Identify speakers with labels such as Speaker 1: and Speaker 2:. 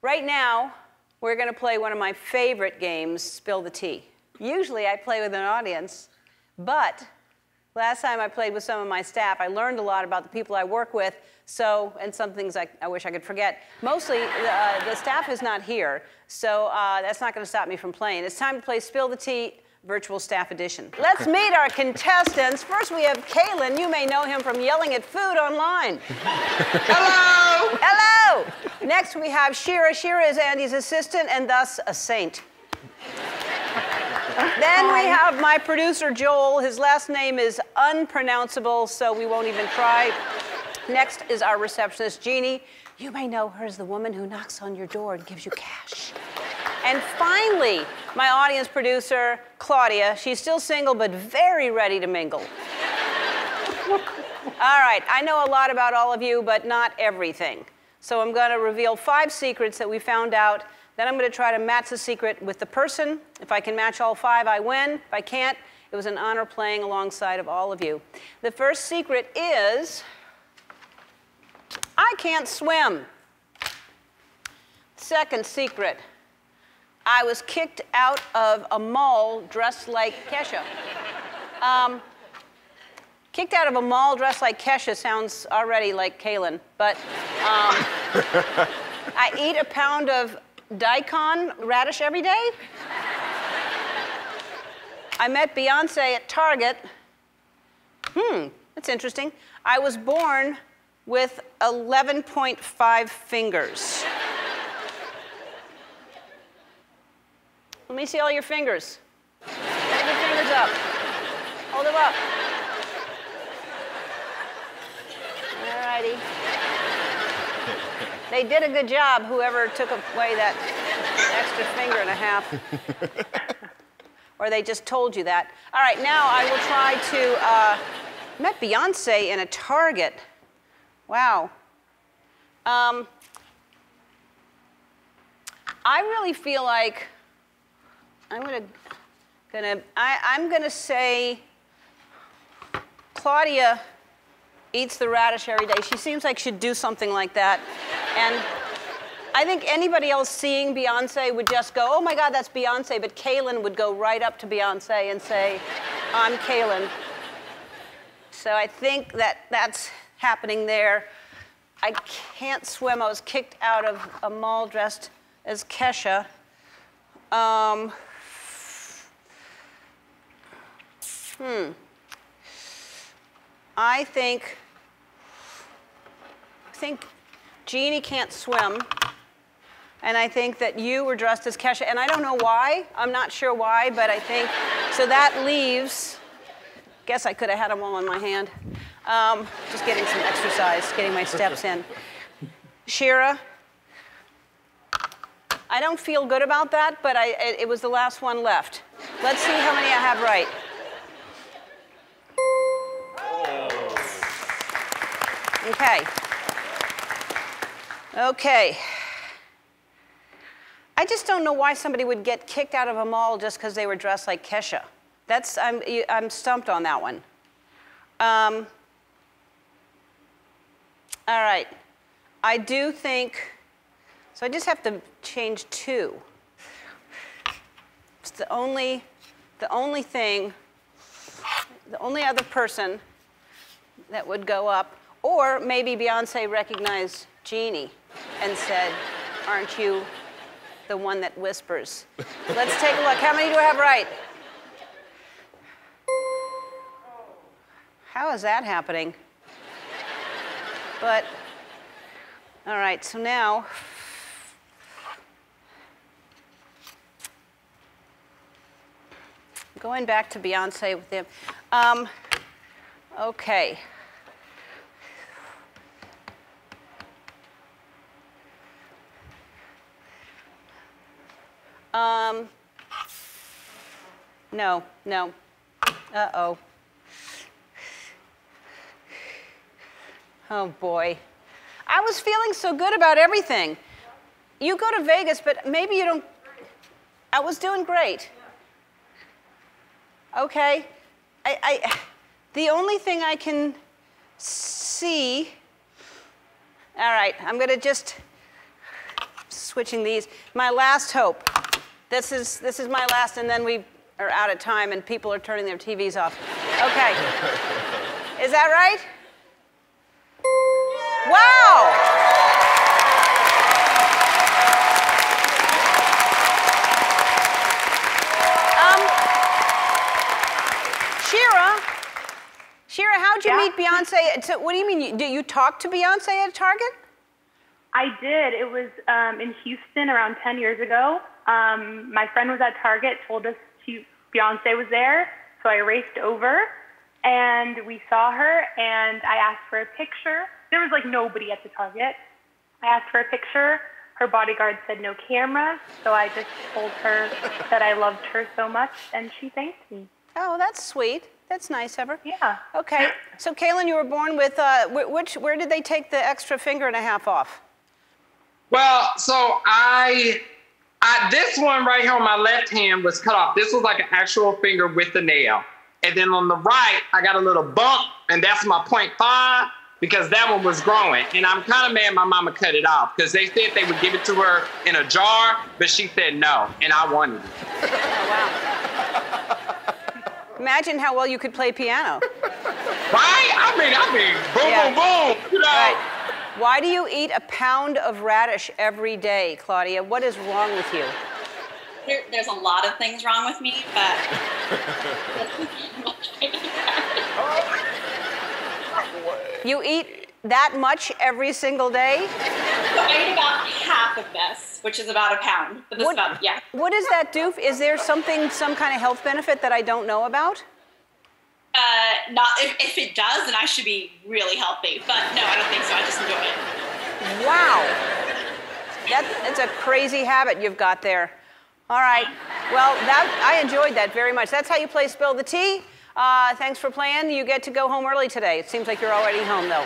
Speaker 1: Right now, we're going to play one of my favorite games, Spill the Tea. Usually I play with an audience, but last time I played with some of my staff, I learned a lot about the people I work with, and some things I wish I could forget. Mostly, the staff is not here, so that's not going to stop me from playing. It's time to play Spill the Tea, Virtual Staff Edition. Let's meet our contestants. First, we have Kalen. You may know him from yelling at food online. Hello! Hello! Next, we have Shira. Shira is Andy's assistant and thus a saint. Then we have my producer, Joel. His last name is unpronounceable, so we won't even try. Next is our receptionist, Jeannie. You may know her as the woman who knocks on your door and gives you cash. And finally, my audience producer, Claudia. She's still single, but very ready to mingle. All right, I know a lot about all of you, but not everything. So I'm going to reveal 5 secrets that we found out. Then I'm going to try to match the secret with the person. If I can match all 5, I win. If I can't, it was an honor playing alongside of all of you. The first secret is, I can't swim. Second secret, I was kicked out of a mall dressed like Kesha. Kicked out of a mall dressed like Kesha sounds already like Kalen, but I eat a pound of daikon radish every day. I met Beyoncé at Target. That's interesting. I was born with 11.5 fingers. Let me see all your fingers. Hold your fingers up. Hold them up. All righty. They did a good job, whoever took away that extra finger and a half. Or they just told you that. All right, now I will try to, met Beyoncé in a Target. Wow. I really feel like I'm gonna say Claudia eats the radish every day. She seems like she'd do something like that. And I think anybody else seeing Beyoncé would just go, oh my God, that's Beyoncé. But Kalen would go right up to Beyoncé and say, I'm Kalen. So I think that's happening there. I can't swim. I was kicked out of a mall dressed as Kesha. I think Jeannie can't swim, and I think that you were dressed as Kesha, and I don't know why. I'm not sure why, but I think, so that leaves, guess I could have had them all in my hand. Just getting some exercise, getting my steps in. Shira, I don't feel good about that, but it was the last one left. Let's see how many I have right. Okay. Okay. I just don't know why somebody would get kicked out of a mall just because they were dressed like Kesha. I'm stumped on that one. All right. I do think, so I just have to change 2. It's the only thing, the only other person that would go up. Or maybe Beyoncé recognized Jeannie and said, aren't you the one that whispers? Let's take a look. How many do I have right? How is that happening? But, all right, so now, going back to Beyoncé with him. Okay. No. Uh-oh. Oh, boy. I was feeling so good about everything. You go to Vegas, but maybe you don't. I was doing great. Okay. The only thing I can see. All right, I'm going to just switching these. My last hope. This is my last, and then we are out of time, and people are turning their TVs off. Okay. Is that right? Wow! Shira, how'd you meet Beyoncé? So, what do you mean? Do you talk to Beyoncé at Target?
Speaker 2: I did. It was in Houston around 10 years ago. My friend was at Target, told us Beyoncé was there, so I raced over, and we saw her, and I asked for a picture. There was like nobody at the Target. I asked for a picture. Her bodyguard said no camera, so I just told her that I loved her so much, and she thanked me.
Speaker 1: Oh, that's sweet. That's nice of her.
Speaker 2: Yeah.
Speaker 1: Okay. So, Kaylin, you were born with, where did they take the extra finger and a half off?
Speaker 3: Well, so this one right here on my left hand was cut off. This was like an actual finger with the nail. And then on the right, I got a little bump, and that's my 0.5 because that one was growing. And I'm kind of mad my mama cut it off because they said they would give it to her in a jar, but she said no, and I wanted it.
Speaker 1: Oh, wow. Imagine how well you could play piano.
Speaker 3: Right? I mean, boom, boom, boom. You know?
Speaker 1: Right. Why do you eat a pound of radish every day, Claudia? What is wrong with you?
Speaker 4: There's a lot of things wrong with me, but
Speaker 1: You eat that much every single day?
Speaker 4: So I eat about half of this, which is about a pound. But this is about, yeah.
Speaker 1: What does that do? Is there some kind of health benefit that I don't know about?
Speaker 4: Not if it does, then I should be really healthy. But no, I don't think so. I just enjoy it.
Speaker 1: Wow. That's a crazy habit you've got there. All right. Well, I enjoyed that very much. That's how you play Spill the Tea. Thanks for playing. You get to go home early today. It seems like you're already home, though.